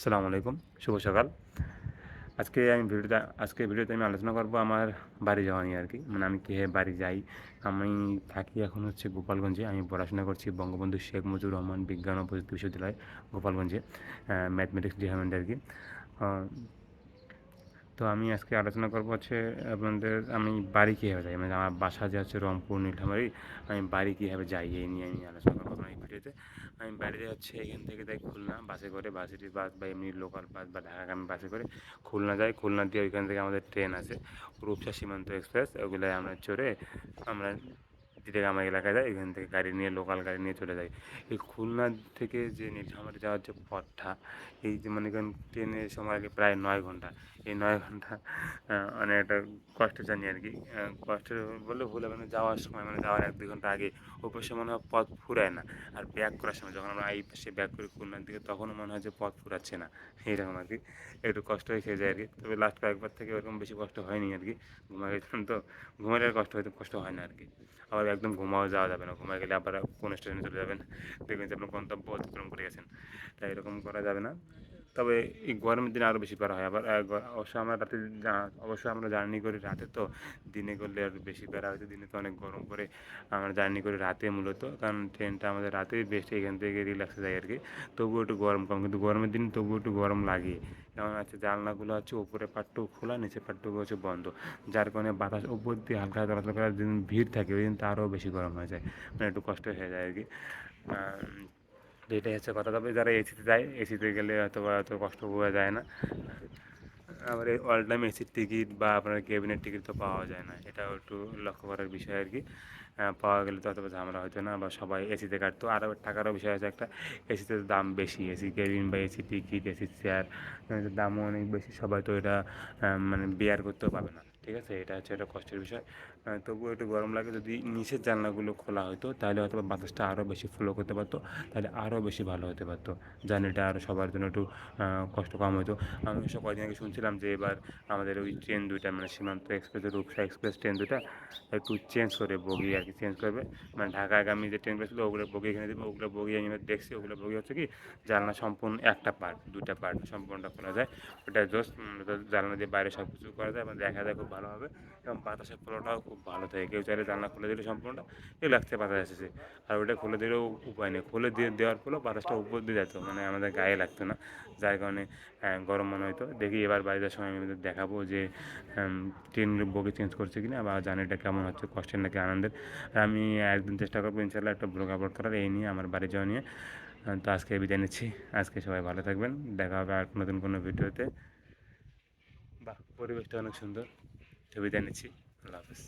আসসালামু আলাইকুম, শুভ সকাল। আজকে ভিডিওতে আমি আলোচনা করব আমার বাড়ি যাওয়া নিয়ে আরকি। মানে আমি কিভাবে বাড়ি যাই। আমি থাকি এখন হচ্ছে গোপালগঞ্জে। আমি পড়াশোনা করছি বঙ্গবন্ধু শেখ মুজিবুর রহমান বিজ্ঞান ও প্রযুক্তি বিশ্ববিদ্যালয় গোপালগঞ্জে, ম্যাথমেটিক্স ডিপার্টমেন্টে আরকি। আ তো আমি আজকে আলোচনা করব হচ্ছে আমি বাড়ি কীভাবে যাই। মানে আমার বাসা যে হচ্ছে রংপুর নীলফামারী, আমি বাড়ি কীভাবে যাই এই নিয়ে আমি আলোচনা করব আপনার এই ভিডিওতে। আমি বাড়ি যাচ্ছি এখান থেকে যাই খুলনা বাসে করে, ভার্সিটি বাস বা এমনি লোকাল বাস বা ঢাকাগামী বাসে করে খুলনা যাই। খুলনা দিয়ে ওইখান থেকে আমাদের ট্রেন আছে রূপসা সীমান্ত এক্সপ্রেস, ওগুলায় আমরা চড়ে আমরা ডিরেক্ট আমার এলাকায় যাই। এখান থেকে গাড়ি নিয়ে লোকাল গাড়ি নিয়ে চলে যাই। এই খুলনা থেকে যে নীলফামারী যাওয়ার যে পথটা, এই যে মনে করেন ট্রেনের সময় আগে প্রায় 9 ঘন্টা। এই 9 ঘন্টা মানে একটা কষ্টের জার্নি আরকি। কষ্টের বললে ভুল হবে না। যাওয়ার সময় মানে যাওয়ার 1-2 ঘন্টা আগে ওই পাশে মনে হয় পথ ফুরায় না। আর ব্যাক করার সময় যখন আমরা এই পাশে ব্যাক করি খুলনার দিকে, তখনও মনে হয় যে পথ ফুরাচ্ছে না। এইরকম আরকি। একটু কষ্ট হয়ে যায় আরকি। তবে লাস্ট কয়েকবার থেকে ওরকম বেশি কষ্ট হয়নি আরকি। ঘুমায় গেছিলাম তো, ঘুমাইলে আর কষ্ট হয় না আরকি। আবার একদম ঘুমাও যাওয়া যাবে না। ঘুমায় গেলে আবার কোন স্টেশনে চলে যাবেন। দেখবেন যে আপনার গন্তব্য অতিক্রম করে গেছেন। তাই এরকম করা যাবে না। তবে এই গরমের দিনে আরও বেশি প্যারা হয়। আবার অবশ্য আমরা জার্নি করি রাতে তো, দিনে করলে আর বেশি প্যারা হয়তো। দিনে তো অনেক গরম পড়ে। আমরা জার্নি করি রাতে মূলত, কারণ ট্রেনটা আমাদের রাতেই বেস্ট, এখান থেকে রিল্যাক্সে যাই আরকি। তবুও একটু গরম কম, কিন্তু গরমের দিন তবুও একটু গরম লাগে। যেমন হচ্ছে জানলাগুলো হচ্ছে উপরের পার্টটুকু খোলা, নিচের পার্টটুকু হচ্ছে বন্ধ। যার কারণে বাতাস উপর দিয়ে হালকা চলাচল করার যেদিন ভিড় থাকে ওই দিন তো আরও বেশি গরম হয়ে যায়। মানে একটু কষ্ট হয়ে যায় আরকি। তো এটাই হচ্ছে কথা। তবে যারা এসিতে যায়, এসিতে গেলে হয়তোবা অত কষ্ট বোঝা যায় না। আবার এই অল টাইম এসির টিকিট বা আপনার কেবিনের টিকিট তো পাওয়া যায় না। এটাও একটু লক্ষ্য করার বিষয় আরকি। পাওয়া গেলে তো অতটা ঝামেলা হতো না, বা সবাই এসিতে কাটতো। আরও টাকারও বিষয় আছে একটা, এসিতে দাম বেশি। এসি কেবিন বা এসি টিকিট, এসির চেয়ার, এটার দামও অনেক বেশি। সবাই তো এটা মানে বেয়ার করতেও পারবে না। ঠিক আছে? এটা হচ্ছে একটা কষ্টের বিষয়। তবুও একটু গরম লাগে। যদি নিচের জানলাগুলো খোলা হতো তাহলে হয়তোবা বাতাসটা আরও বেশি ফ্লো করতে পারতো, তাহলে আরও বেশি ভালো হতে পারতো। জার্নিটা আরও সবার জন্য একটু কষ্ট কম হতো। আমি অবশ্য কয়েকদিন আগে শুনছিলাম যে এবার আমাদের ওই ট্রেন ২ টা মানে সীমান্ত এক্সপ্রেস আর রূপসা এক্সপ্রেস ট্রেন ২ টা একটু চেঞ্জ করে বগি আরকি চেঞ্জ করবে। মানে ঢাকাগামী যে ট্রেনগুলো ছিল ওগুলো বগি এখানে দিবে। ওগুলো বগি আমি দেখছি, ওগুলো বগি হচ্ছে কি জানলা সম্পূর্ণ একটা পার্ট, ২ টা পার্ট সম্পূর্ণটা খোলা যায়। ওটা জাস্ট জানলা দিয়ে বাইরে সব কিছু করা যায় এবং দেখা যায় খুব ভালোভাবে, এবং বাতাসের ফ্লোটাও খুব ভালো থাকে। কেউ চাইলে জানলা খুলে দিলে সম্পূর্ণটা রিল্যাক্সে বাতাস আসছে। আর ওটা খুলে দিলেও উপায় নেই। খুলে দেওয়ার ফলেও বাতাসটা উপর দিয়ে যেত, মানে আমাদের গায়ে লাগতো না। যার কারণে গরম মনে হতো। দেখি এবার বাড়ি যাওয়ার সময় আমি আপনাদের দেখাবো যে ট্রেনের বগি চেঞ্জ করছে কিনা, বা জার্নিটা কেমন হচ্ছে, কষ্টের নাকি আনন্দের। আর আমি একদিন চেষ্টা করবো ইনশাআল্লাহ একটা ব্লগ আপলোড করার এই নিয়ে, আমার বাড়ি যাওয়া নিয়ে। তো আজকে বিদায় নিচ্ছি। আজকে সবাই ভালো থাকবেন। দেখা হবে আর নতুন কোনো ভিডিওতে। বাহ! পরিবেশটা অনেক সুন্দর। তো বিদায় নিচ্ছি। আল্লাহ হাফেজ।